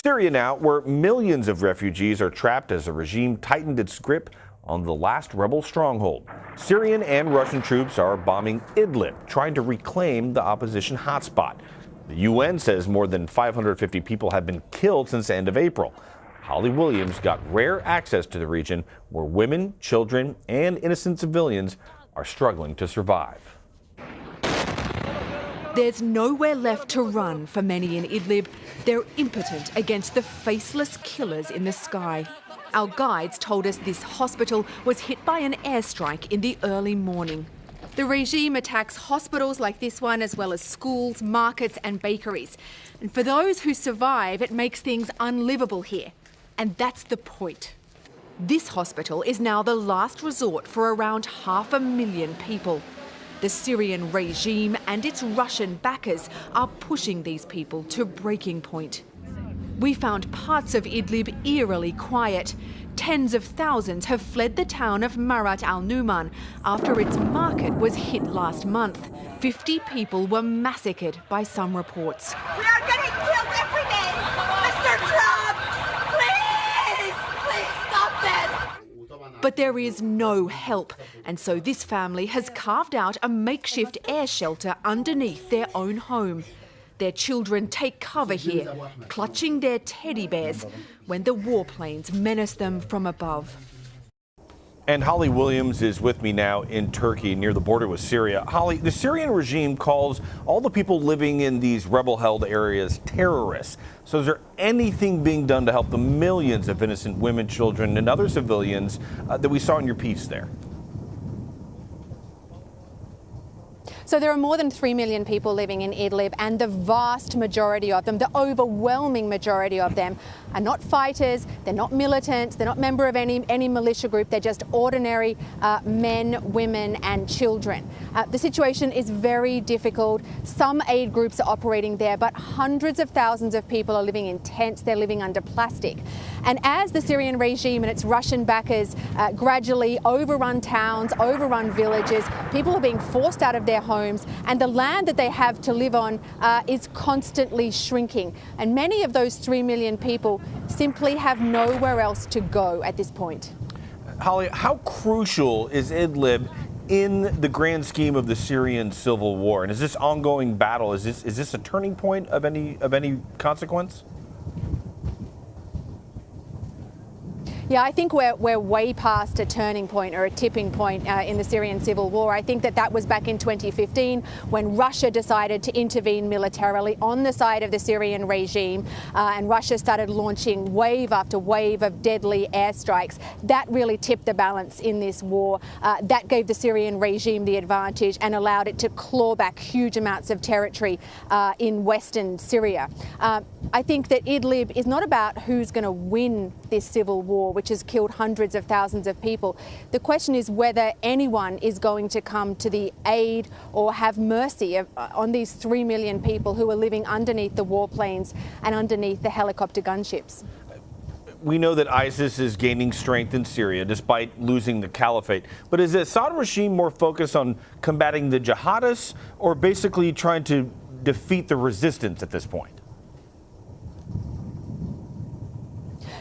Syria now, where millions of refugees are trapped as the regime tightened its grip on the last rebel stronghold. Syrian and Russian troops are bombing Idlib, trying to reclaim the opposition hotspot. The UN says more than 550 people have been killed since the end of April. Holly Williams got rare access to the region where women, children, and innocent civilians are struggling to survive. There's nowhere left to run for many in Idlib. They're impotent against the faceless killers in the sky. Our guides told us this hospital was hit by an airstrike in the early morning. The regime attacks hospitals like this one, as well as schools, markets and bakeries. And for those who survive, it makes things unlivable here. And that's the point. This hospital is now the last resort for around 500,000 people. The Syrian regime and its Russian backers are pushing these people to breaking point. We found parts of Idlib eerily quiet. Tens of thousands have fled the town of Marat al-Numan after its market was hit last month. 50 people were massacred by some reports. We are getting killed every day! Mr. Trump! Please stop this! But there is no help, and so this family has carved out a makeshift air shelter underneath their own home. Their children take cover here, clutching their teddy bears when the warplanes menace them from above. And Holly Williams is with me now in Turkey near the border with Syria. Holly, the Syrian regime calls all the people living in these rebel-held areas terrorists. So is there anything being done to help the millions of innocent women, children, and other civilians that we saw in your piece there? So there are more than 3 million people living in Idlib, and the vast majority of them, the overwhelming majority of them, are not fighters, they're not militants, they're not member of any militia group, they're just ordinary men, women and children. The situation is very difficult. Some aid groups are operating there, but hundreds of thousands of people are living in tents, they're living under plastic. And as the Syrian regime and its Russian backers gradually overrun towns, overrun villages, people are being forced out of their homes, and the land that they have to live on is constantly shrinking. And many of those 3 million people simply have nowhere else to go at this point. Holly, how crucial is Idlib in the grand scheme of the Syrian civil war? And is this ongoing battle, is this a turning point of any consequence? Yeah, I think we're way past a turning point or a tipping point in the Syrian civil war. I think that was back in 2015 when Russia decided to intervene militarily on the side of the Syrian regime, and Russia started launching wave after wave of deadly airstrikes. That really tipped the balance in this war. That gave the Syrian regime the advantage and allowed it to claw back huge amounts of territory in western Syria. I think that Idlib is not about who's going to win this civil war, which has killed hundreds of thousands of people. The question is whether anyone is going to come to the aid or have mercy on these 3 million people who are living underneath the warplanes and underneath the helicopter gunships. We know that ISIS is gaining strength in Syria despite losing the caliphate. But is the Assad regime more focused on combating the jihadists or basically trying to defeat the resistance at this point?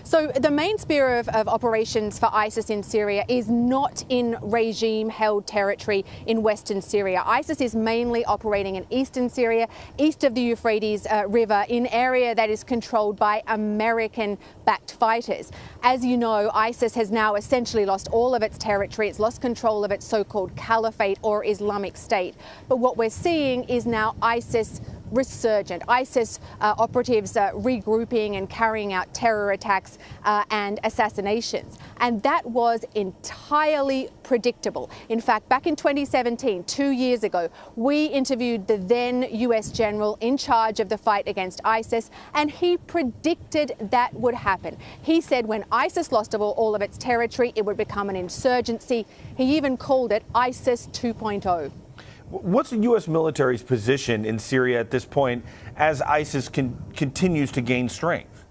So the main sphere of operations for ISIS in Syria is not in regime-held territory in western Syria. ISIS is mainly operating in eastern Syria, east of the Euphrates River, in area that is controlled by American-backed fighters. As you know, ISIS has now essentially lost all of its territory. It's lost control of its so-called caliphate or Islamic State. But what we're seeing is now ISIS resurgent. ISIS operatives regrouping and carrying out terror attacks and assassinations. And that was entirely predictable. In fact, back in 2017, 2 years ago, we interviewed the then US general in charge of the fight against ISIS, and he predicted that would happen. He said when ISIS lost all of its territory, it would become an insurgency. He even called it ISIS 2.0. What's the U.S. military's position in Syria at this point as ISIS continues to gain strength?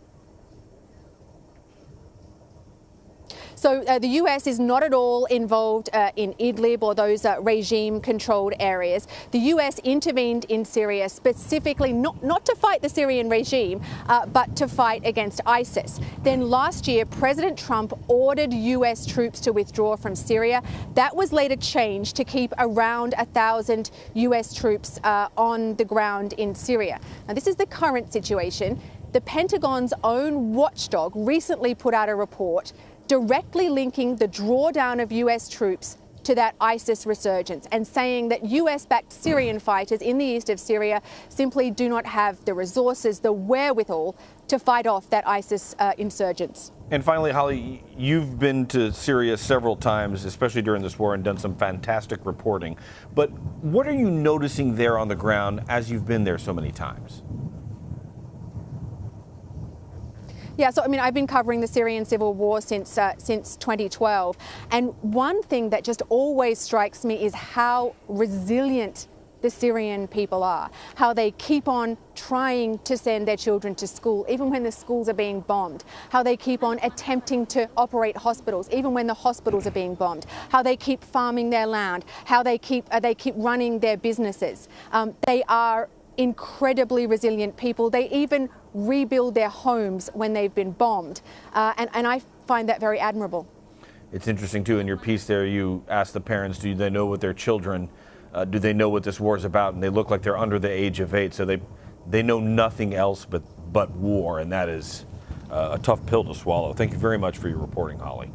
So the US is not at all involved in Idlib or those regime-controlled areas. The US intervened in Syria specifically not to fight the Syrian regime, but to fight against ISIS. Then last year, President Trump ordered US troops to withdraw from Syria. That was later changed to keep around 1,000 US troops on the ground in Syria. Now, this is the current situation. The Pentagon's own watchdog recently put out a report directly linking the drawdown of US troops to that ISIS resurgence and saying that US-backed Syrian fighters in the east of Syria simply do not have the resources, the wherewithal to fight off that ISIS insurgents. And finally, Holly, you've been to Syria several times, especially during this war, and done some fantastic reporting. But what are you noticing there on the ground as you've been there so many times? Yeah, so I mean, I've been covering the Syrian civil war since 2012, and one thing that just always strikes me is how resilient the Syrian people are, how they keep on trying to send their children to school, even when the schools are being bombed, how they keep on attempting to operate hospitals, even when the hospitals are being bombed, how they keep farming their land, how they keep running their businesses. They are incredibly resilient people. They even rebuild their homes when they've been bombed. And I find that very admirable. It's interesting, too, in your piece there, you asked the parents, do they know what their children, do they know what this war is about? And they look like they're under the age of 8, so they know nothing else but war, and that is a tough pill to swallow. Thank you very much for your reporting, Holly.